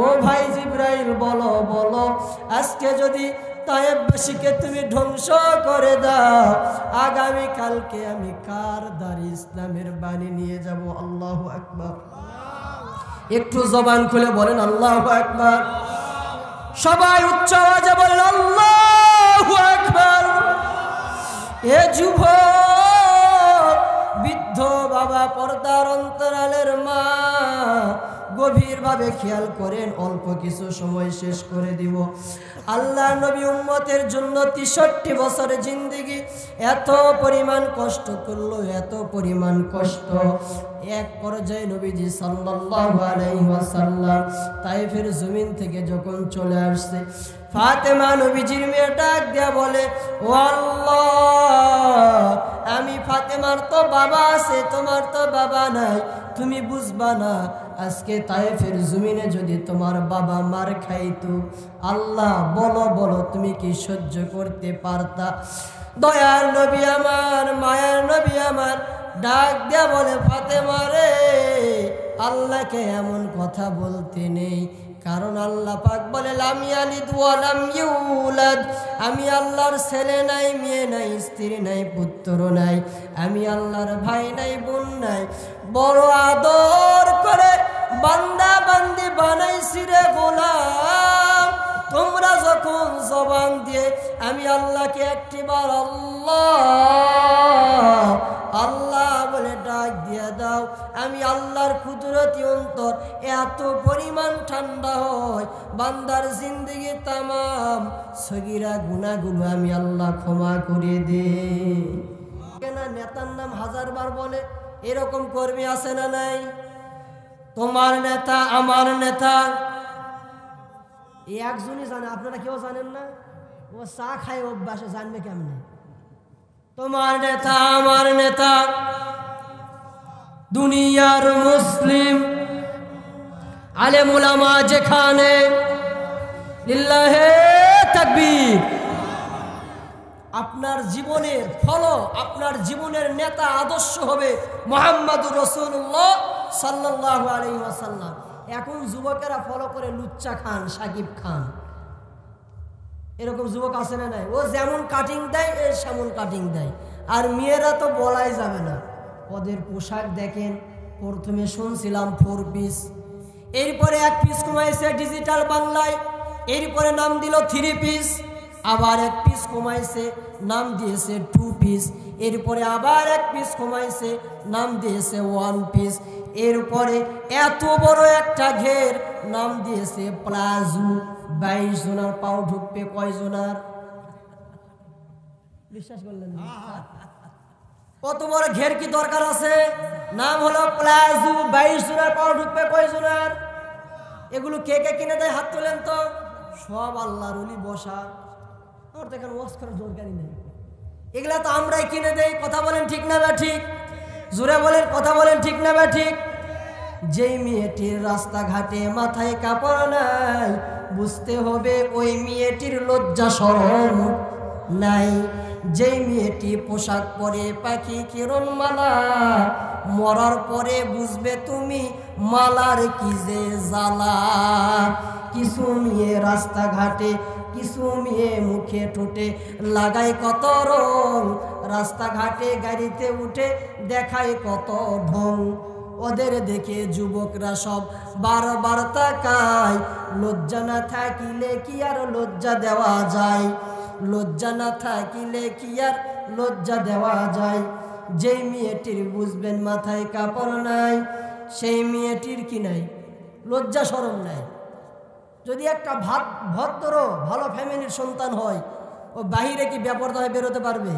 ও ভাই জিবরাইল বলো বলো, আজকে যদি তায়েববাসীকে তুমি ধ্বংস করে দাও, আগামী কালকে আমি কার দ্বারে ইসলামের বাণী নিয়ে যাব? আল্লাহু আকবার। একটু জবান খুলে বলেন আল্লাহু আকবার। সবাই উচ্চ আওয়াজে বলেন আল্লাহু আকবার। এ যুবক, বৃদ্ধ বাবা, পর্দার অন্তরালের মা, গভীরভাবে খেয়াল করেন, অল্প কিছু সময় শেষ করে দিব। আল্লাহ নবী উম্মতের জন্য 63 বছরের জিন্দেগি এত পরিমাণ কষ্ট করলো, এত পরিমাণ কষ্ট। এক পর্যায়ে নবীজি সাল্লাল্লাহু আলাইহি ওয়াসাল্লাম তায়েফের জমিন থেকে যখন চলে আসছে, ফাতেমা নবীজির মেয়ে ডাক দিয়া বলে, ও আল্লাহ, আমি ফাতেমার তো বাবা আছে, তোমার তো বাবা নাই, তুমি বুঝবা না, আজকে তায়েফের জমিনে যদি তোমার বাবা মার খাইতো, আল্লাহ বলো বলো তুমি কি সহ্য করতে পারতা? দয়ার নবী আমার, মায়ার নবী আমার ডাক দিয়া বলে, ফাতেমা রে, আল্লাহকে এমন কথা বলতে নেই, কারণ আল্লাহ পাক বলে, লাম ইয়ালিদ ওয়া লাম ইউলাদ, আমি আল্লাহর ছেলে নাই, মেয়ে নাই, স্ত্রী নাই, পুত্র নাই, আমি আল্লাহর ভাই নাই, বোন নাই, বড় আদর করে বান্দা বান্দি বানাইছি রে গোলাম। তোমরা যখন জবান দিয়ে আমি আল্লাহকে একটিবার আল্লাহ আল্লাহ বলে ডাক দিয়ে দাও, আমি আল্লাহর কুদরতি অন্তর এত পরিমাণ ঠান্ডা হয়, বান্দার জিন্দগি তামাম সগীরা গুনাহগুলো আমি আল্লাহ ক্ষমা করে দে। কেন নেতার নাম হাজারবার বলে, এরকম কর্মী আছে না নাই? তোমার নেতা আমার নেতা একজনই জানে, আপনারা কেউ জানেন না? ও চা খায় অভ্যাসে, জানবে কেমনে? তোমার নেতা আমার নেতা, দুনিয়ার মুসলিম আলেম উলামা যেখানে, লিল্লাহে তাকবীর। আপনার জীবনের ফলো, আপনার জীবনের নেতা আদর্শ হবে মুহাম্মদুর রাসূলুল্লাহ সাল্লাল্লাহু আলাইহি ওয়াসাল্লাম। এখন যুবকেরা ফলো করে লুচ্চা খান, সাকিব খান, এরকম যুবক আছে না নাই? ও যেমন কাটিং দেয় এ সেমন কাটিং দেয়। আর মেয়েরা তো বলাই যাবে না, ওদের পোশাক দেখেন, প্রথমে শুনছিলাম 4 পিস, এরপরে 1 পিস কমাইছে ডিজিটাল বাংলায়, এরপরে নাম দিল 3 পিস, আবার 1 পিস কমাইছে, নাম দিয়েছে 2 পিস, এরপরে আবার 1 পিস কমাইছে, নাম দিয়েছে 1 পিস, এরপরে এত বড় একটা ঘের, নাম দিয়েছে প্লাজো। 22 জনার পাও ঢুকবে কয়জনার? বিশ্বাস করলেন না? কত বড় ঘের কি দরকার আছে? নাম হলো প্লাজো। 22 জনার পাও ঢুকবে কয়জনার? এগুলো কে কে কিনে দেয়? হাত তোলেন তো। সব আল্লাহর ওলি বসা, আমার তো এখানে ওয়াজ করার দরকারই নেই, এগুলা তো আমরাই কিনে দেই। কথা বলেন ঠিক না বা ঠিক? জোরে বলেন, কথা বলেন ঠিক না বা ঠিক? যেই মেয়েটির রাস্তাঘাটে মাথায় কাপড় নাই, বুঝতে হবে ওই মেয়েটির লজ্জা শরম নাই। যেই মেয়েটি পোশাক পরে পাখি কিরণ মালা, মরার পরে বুঝবে তুমি মালার কি যে জ্বালা। কিছু মেয়ে রাস্তাঘাটে, কিছু মেয়ে মুখে ঠোঁটে লাগায় কত রং, রাস্তাঘাটে গাড়িতে উঠে দেখায় কত ঢং। ওদের দেখে যুবকরা সব বারবার তাকায়। লজ্জা না থাকিলে কি আর লজ্জা দেওয়া যায়? লজ্জা না থাকিলে কি আর লজ্জা দেওয়া যায়? যেই মেয়েটির বুঝবেন মাথায় কাপড় নাই, সেই মেয়েটির কি নাই? লজ্জা শরম নাই। যদি একটা ভদ্র ভালো ফ্যামিলির সন্তান হয়, ও বাহিরে কি বেপরদা হয়ে বেরোতে পারবে?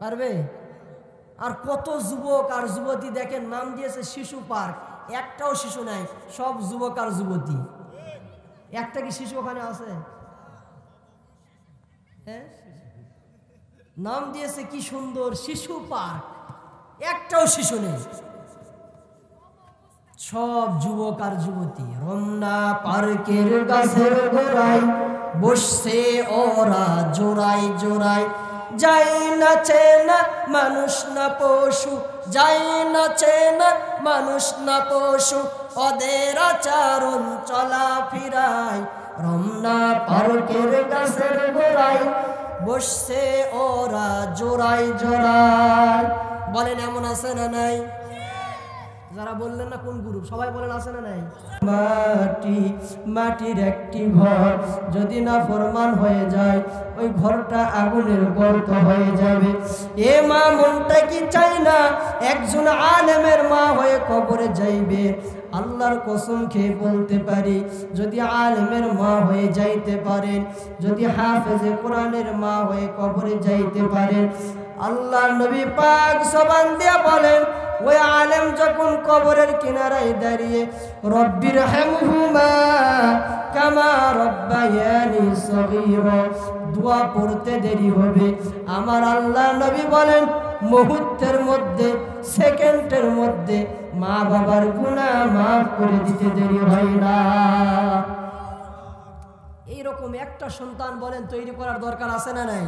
পারবে? আর কত যুবক আর যুবতী দেখেন, নাম দিয়েছে শিশু পার্ক, একটাও শিশু নাই, সব যুবক আর যুবতী। একটা কি শিশু ওখানে আছে? হ্যাঁ, নাম দিয়েছে কি সুন্দর শিশু পার্ক, একটাও শিশু নেই, সব যুবক আর যুবতী। রমনা পার্কের গাছের গোড়ায় বসছে ওরা জোড়ায় জোড়ায়, যাই না চেনা মানুষ না পশু, যাই না চেনা মানুষ না পশু, ওদের আচরণ চলাফেরায় রমনা পার্কের গাছের গোড়ায় বসছে ওরা জোড়ায় জোড়ায়। বলেন এমন আছে না নাই? যারা বললেন না কোন গ্রুপ, সবাই বলেন আছে না নাই? মাটির একটি ঘর যদি না ফরমান হয়ে যায় ওই ঘরটা আগুনের গর্ত হয়ে যাবে। এ মা মনটা কি চাই না একজন আলেমের মা হয়ে কবরে যাইবে? আল্লাহর কসম খেয়ে বলতে পারি যদি আলেমের মা হয়ে যাইতে পারেন, যদি হাফেজে কোরআনের মা হয়ে কবরে যাইতে পারেন, আল্লাহ নবী পাক জবান দিয়ে বলেন ওই আলেম যখন কবরের কিনারায় দাঁড়িয়ে রব্বির হামহুমা কামা রব্বায়ানি সগীরা দোয়া পড়তে দেরি হবে, আমার আল্লাহ নবী বলেন মুহূর্তের মধ্যে, সেকেন্ডের মধ্যে মা বাবার গুনাহ মাফ করে দিতে দেরি হয় না। এইরকম একটা সন্তান বলেন তৈরি করার দরকার আছে না নাই?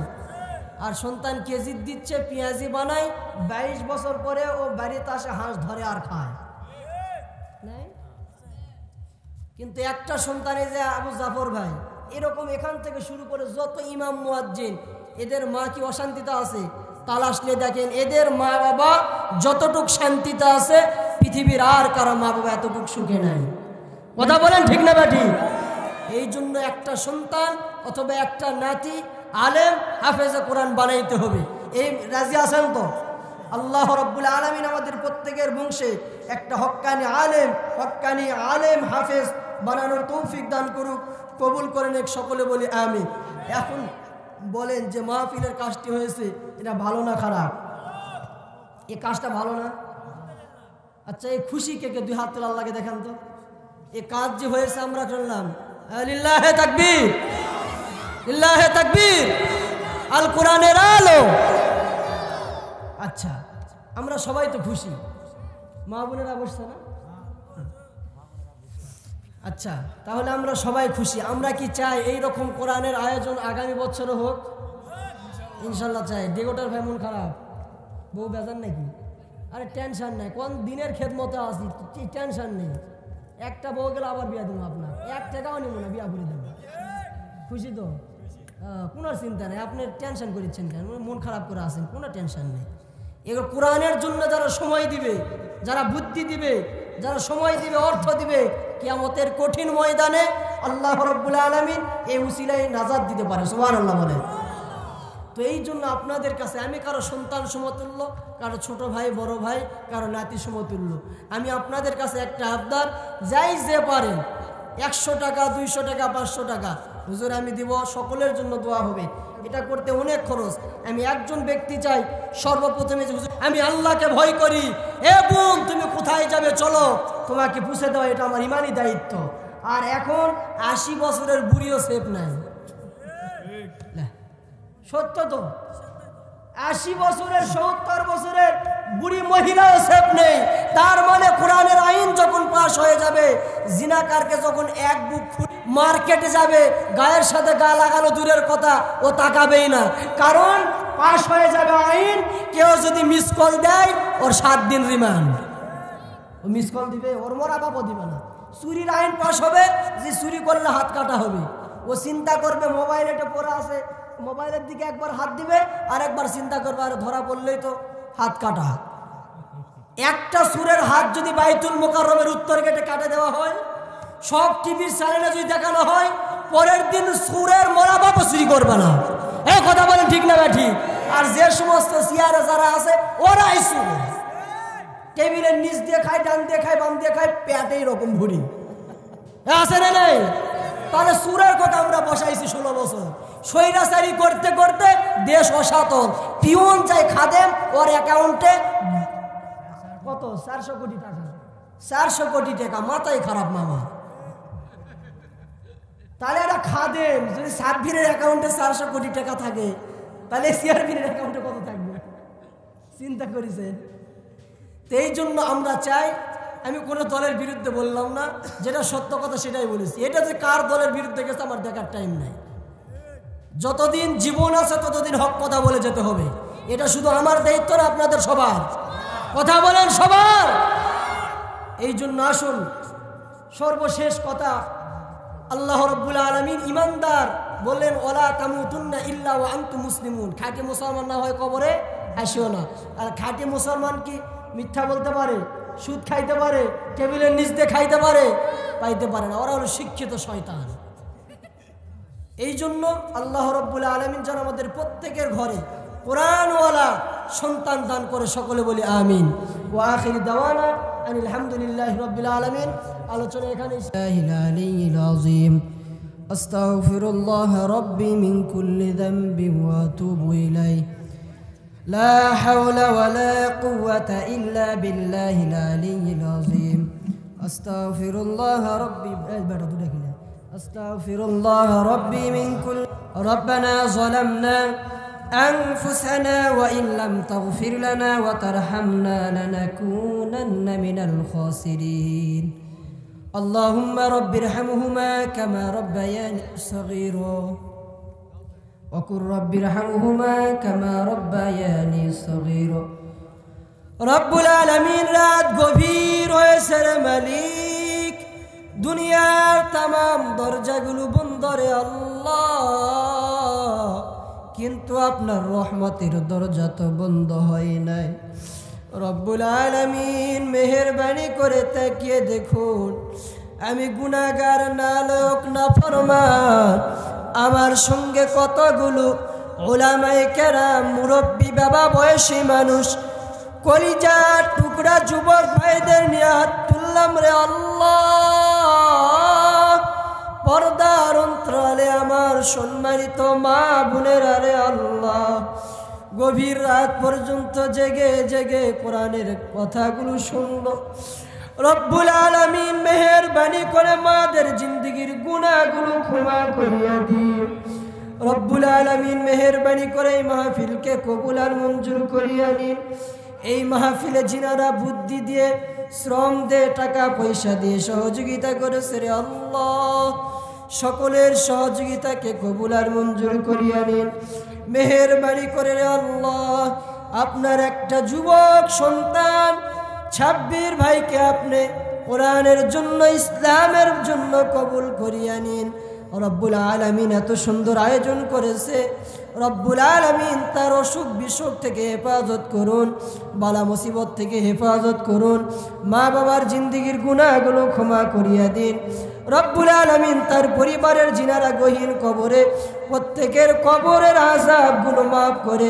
আর সন্তান কেজি দিচ্ছে, পেঁয়াজি বানায়, 22 বছর পরে ও বাড়িতে আসে হাঁস ধরে আর খায় নাই? কিন্তু একটা সন্তানে যে আবু জাফর ভাই এরকম এখান থেকে শুরু করে যত ইমাম মুয়াজ্জিন এদের মা কি অশান্তিতে আছে? তালাশ নিয়ে দেখেন এদের মা বাবা যতটুক শান্তিতে আছে পৃথিবীর আর কারো মা বাবা এতটুক সুখে নাই। কথা বলেন ঠিক না বেটি? এই জন্য একটা সন্তান অথবা একটা নাতি আলেম হাফেজে কোরআন বানাইতে হবে। এই রাজি আছেন তো? আল্লাহ রাব্বুল আলামিন আমাদের প্রত্যেকের বংশে একটা হক্কানি আলেম হাফেজ বানানোর তৌফিক দান করুক, কবুল করেন এক সকলে বলি আমিন। এখন বলেন যে মাহফিলের কাজটি হয়েছে এটা ভালো না খারাপ? এই কাজটা ভালো না? আচ্ছা এই খুশি কে কে দুই হাত তুলে আল্লাহকে দেখান তো। এই কাজ যে হয়েছে আমরা করলাম, লিল্লাহে তাকবীর, লিল্লাহে তাকবীর, আল কোরআনের আলো। আচ্ছা আমরা সবাই তো খুশি, মা বোনেরা বসছে না? আচ্ছা তাহলে আমরা সবাই খুশি। আমরা কি চাই এই রকম কোরআনের আয়োজন আগামী বছরও হোক? ইনশাল্লাহ চাই। ডেগোটার ভাই মন খারাপ, বউ বেজার নাকি? আরে টেনশন নাই, কোন দিনের খেদমতে আসি, টেনশন নেই। একটা বউ গেলে আবার বিয়া দেবো, আপনার 1 টাকাও নেবো না, বিয়া করে দেবো। খুশি তো? কোনো চিন্তা নেই, আপনি টেনশন করেছেন কেন? মন খারাপ করে আসেন, কোনো টেনশন নেই। এগুলো কোরআনের জন্য যারা সময় দিবে, যারা বুদ্ধি দিবে, যারা সময় দিবে, অর্থ দিবে, কিয়ামতের কঠিন ময়দানে আল্লাহ রাব্বুল আলামিন এই উসিলায় নাজাত দিতে পারে। সুবহানাল্লাহ বলে। তো এই জন্য আপনাদের কাছে আমি কারো সন্তান সমতুল্য, কারো ছোট ভাই বড় ভাই, কারো নাতি সমতুল্য। আমি আপনাদের কাছে একটা আবদার, যাই যে পারেন 100 টাকা 200 টাকা 500 টাকা হুজুর আমি দিব, সকলের জন্য দোয়া হবে। এটা করতে অনেক খরচ। আমি একজন ব্যক্তি চাই সর্বপ্রথমে যে হুজুর আমি আল্লাহকে ভয় করি, এ বোন তুমি কোথায় যাবে চলো, তোমাকে পুষে দেওয়া এটা আমার ইমানি দায়িত্ব। আর এখন 80 বছরের বুড়িও সেফ নাই। সত্য তো? 80 বছরের 70 বছরের বুড়ি মহিলাও সেফ নেই। তার মানে কোরআনের আইন যখন পাশ হয়ে যাবে, জিনাকারকে যখন এক বুক মার্কেটে যাবে, গায়ের সাথে গা লাগানো দূরের কথা, ও তাকাবেই না। কারণ পাশ হয়ে যাবে আইন, কেউ যদি মিস কল দেয় ওর 7 দিন রিমান্ড। ও মিস কল দিবে, ওর মরা বাপও দিবে না। চুরির আইন পাশ হবে যে চুরি করলে হাত কাটা হবে। ও চিন্তা করবে মোবাইল এটা পড়া আছে, মোবাইলের দিকে একবার হাত দিবে আর একবার চিন্তা করবে আর ধরা পড়লেই তো হাত কাটা। একটা সুরের হাত যদি বাইতুল মুকাররমের উত্তর গেটে কাটে দেওয়া হয়, সব টিভির চ্যানেলে যদি দেখানো হয়, পরের দিন সুরের মরা বাপ চুরি করবে না। এই কথা বলেন ঠিক না ঠিক? আর যে সমস্ত চেয়ারে যারা আছে ওরাই সুর, টেবিলের নিচ দিয়ে খায়, ডান দিয়ে খায়, বাম দিয়ে খায়, পেটে এরকম ভুড়ি আছে না নাই? তাহলে সুরের কথা আমরা বসাইছি 16 বছর। স্বৈরাচারী করতে করতে দেশ অসাতন, পিওন চাই খাদেম, ওর অ্যাকাউন্টে কত 400 কোটি টাকা, 400 কোটি টাকা। মাথায় খারাপ মামা। তাহলে একটা খাদেম যদি সাব্বিরের অ্যাকাউন্টে 400 কোটি টাকা থাকে, তাহলে সিআরবির অ্যাকাউন্টে কত থাকবে? চিন্তা করেছেন? তো এই জন্য আমরা চাই, আমি কোনো দলের বিরুদ্ধে বললাম না, যেটা সত্য কথা সেটাই বলেছি। এটা যে কার দলের বিরুদ্ধে গেছে আমার দেখার টাইম নাই। যতদিন জীবন আছে ততদিন হক কথা বলে যেতে হবে। এটা শুধু আমার দায়িত্ব না, আপনাদের সবার। কথা বলেন সবার। এই জন্য আসুন সর্বশেষ কথা, আল্লাহ রাব্বুল আলামিন ইমানদার বললেন ওয়ালা তামুতুন্না ইল্লা ওয়া আনতুম মুসলিমুন। খাঁটি মুসলমান না হয় কবরে আসিও না। আর খাঁটি মুসলমান কি মিথ্যা বলতে পারে, সুদ খাইতে পারে, টেবিলের নিচ দিয়ে খাইতে পারে? পাইতে পারে না। ওরা হলো শিক্ষিত শয়তান। এই জন্য আল্লাহ রাব্বুল আলামিন যেন আমাদের প্রত্যেকের ঘরে কোরআনওয়ালা সন্তান দান করে, সকলে বলি আমিন। ওয়া আখির দাওয়ানা আনিল হামদুলিল্লাহি রাব্বিল আলামিন। আলোচনা এখানে। আলিয়্যিল আযীম আস্তাগফিরুল্লাহ রাব্বি মিন কুল্লি যামবিন ওয়া আতুবু ইলাইহি লা হাওলা ওয়ালা কুওয়াতা ইল্লা বিল্লাহিল আলিয়্যিল আযীম আস্তাগফিরুল্লাহ রাব্বি আস্তাগফিরুল্লাহ রাব্বি মিন কুল্লি রব্বানা যালামনা أنفسنا وإن لم تغفر لنا وترحمنا لنكونن من الخاسرين اللهم رب ارحمهما كما ربياني صغيرا وقل رب ارحمهما كما ربياني صغيرا رب العالمين রাত গভীর হয়েছে রে মালিক, দুনিয়ার तमाम দরজাগুলো বন্ধ রে আল্লাহ, কিন্তু আপনার রহমতের দরজা তো বন্ধ হয় নাই। রব্বুল আলামিন মেহেরবানি করে তাকিয়ে দেখুন, আমি গুনাহগার, নালায়ক, নাফরমান, আমার সঙ্গে কতগুলো উলামায়ে কেরাম, মুরব্বী, বাবা বয়সী মানুষ, কলিজার টুকরা যুবক ভাইদের নিয়ে হাত তুললাম রে আল্লাহ। পর্দার অন্তরালে আমার সম্মানিত মা বোনেরা রে আল্লাহ, গভীর রাত পর্যন্ত জেগে জেগে কোরআনের কথাগুলো শুনলো। রব্বুল আলামিন মেহেরবানি করে মাদের জিন্দেগির গুনাহগুলো ক্ষমা করিয়া দিন। রব্বুল আলামিন মেহেরবানি করে এই মাহফিলকে কবুল আর মঞ্জুর করিয়া নিন। এই মাহফিলে যিনারা বুদ্ধি দিয়ে, শ্রম দিয়ে, টাকা পয়সা দিয়ে সহযোগিতা করেছে রে আল্লাহ, সকলের সহযোগিতাকে কবুল আর মঞ্জুর করিয়া নিন। মেহেরবানি করে রে আল্লাহ, আপনার একটা যুবক সন্তান ছাব্বির ভাইকে আপনি কোরআনের জন্য, ইসলামের জন্য কবুল করিয়া নিন। রব্বুল আলামিন এত সুন্দর আয়োজন করেছে, রব্বুল আলামিন তার অসুখ বিসুখ থেকে হেফাজত করুন, বালা মুসিবত থেকে হেফাজত করুন, মা বাবার জিন্দেগির গুনাহগুলো ক্ষমা করিয়া দিন। রব্বুল আলামিন তার পরিবারের যিনারা গহীন কবরে, প্রত্যেকের কবরের আযাবগুলো মাফ করে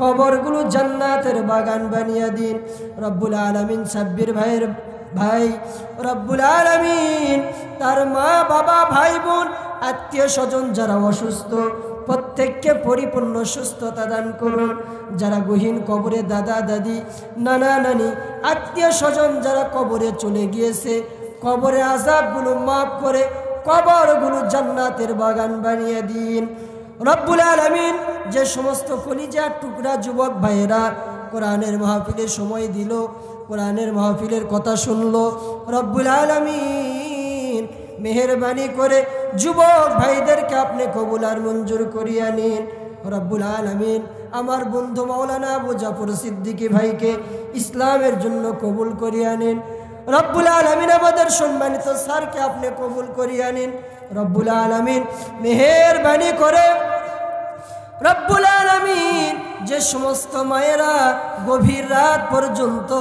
কবরগুলো জান্নাতের বাগান বানিয়ে দিন। রব্বুল আলামিন সাব্বির ভাইয়ের ভাই, রব্বুল আলামিন তার মা বাবা, ভাই বোন, আত্মীয় স্বজন যারা অসুস্থ, প্রত্যেককে পরিপূর্ণ সুস্থতা দান করুন। যারা গহীন কবরে, দাদা দাদি, নানা নানি, আত্মীয় স্বজন যারা কবরে চলে গিয়েছে, কবরে আযাবগুলো মাফ করে কবরগুলো জান্নাতের বাগান বানিয়ে দিন। রব্বুল আলামিন যে সমস্ত কলিজার টুকরা যুবক ভাইয়েরা কোরআনের মাহফিলে সময় দিল, কোরআনের মাহফিলের কথা শুনলো, রব্বুল আলামিন মেহেরবানি করে যুবক ভাইদেরকে আপনি কবুল আর মঞ্জুর করিয়া নিন। রব্বুল আলামিন আমার বন্ধু মাওলানা আবু জাফর সিদ্দিকী ভাইকে ইসলামের জন্য কবুল করিয়া নিন। রব্বুল আলামিন আমাদের সম্মানিত স্যারকে আপনি কবুল করিয়া নিন। রব্বুল আলামিন মেহেরবানি করে, রব্বুল আলামিন যে সমস্ত মায়েরা গভীর রাত পর্যন্ত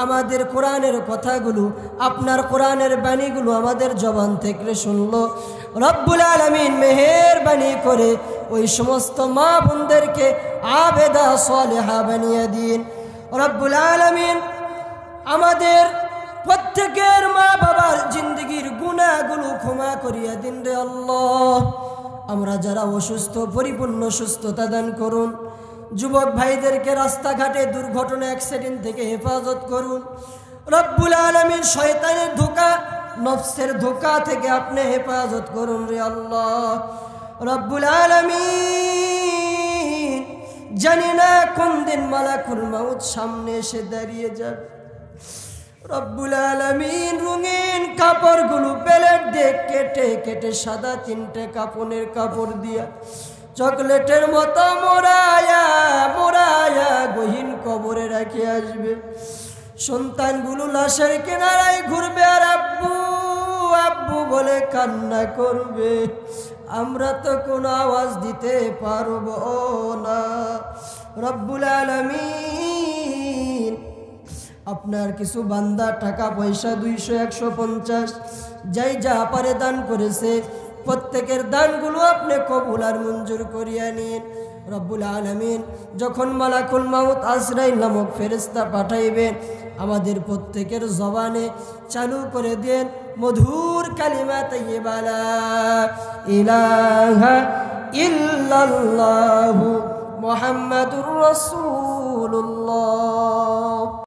আমাদের কোরআনের কথাগুলো, আপনার কোরআনের বাণীগুলো আমাদের জবান থেকে শুনলো, রব্বুল আলামিন মেহেরবানি করে ওই সমস্ত মা বোনদেরকে আবেদা সালেহা বানিয়ে দিন। রব্বুল আলামিন আমাদের প্রত্যেকের মা বাবার জিন্দেগির গুনাহগুলো ক্ষমা করিয়া দিন রে আল্লাহ। আমরা যারা অসুস্থ, পরিপূর্ণ সুস্থতা দান করুন। যুবক ভাইদেরকে রাস্তাঘাটে দুর্ঘটনা, অ্যাক্সিডেন্ট থেকে হেফাজত করুন। রব্বুল আলামিন শয়তানের ধোঁকা, নফসের ধোঁকা থেকে আপনি হেফাজত করুন রে আল্লাহ। রব্বুল আলামিন জানি না কোন দিন মালাকুল মাউত সামনে এসে দাঁড়িয়ে যাবে। রব্বুল আলামিন রঙিন কাপড়গুলো প্লেট দিয়ে কেটে কেটে সাদা 3টে কাপনের কাপড় দিয়া চকলেটের মতো মোড়ায়া মোড়ায়া গহীন কবরে রেখে আসবে। সন্তানগুলো লাশের কিনারায় ঘুরবে আর আব্বু আব্বু বলে কান্না করবে, আমরা তো কোনো আওয়াজ দিতে পারবো না। রব্বুল আলামিন আপনার কিছু বান্দা টাকা পয়সা 200 150 যাই যা পারে দান করেছে, প্রত্যেকের দানগুলো আপনি কবুল আর মঞ্জুর করিয়া নিন। রব্বুল আলামিন যখন মালাকুল মাউত আজরাইল নামক ফেরেশতা পাঠাইবেন, আমাদের প্রত্যেকের জবানে চালু করে দেন মধুর কালিমা তাইয়্যিবা লা ইলাহা ইল্লাল্লাহু মুহাম্মাদুর রাসূলুল্লাহ।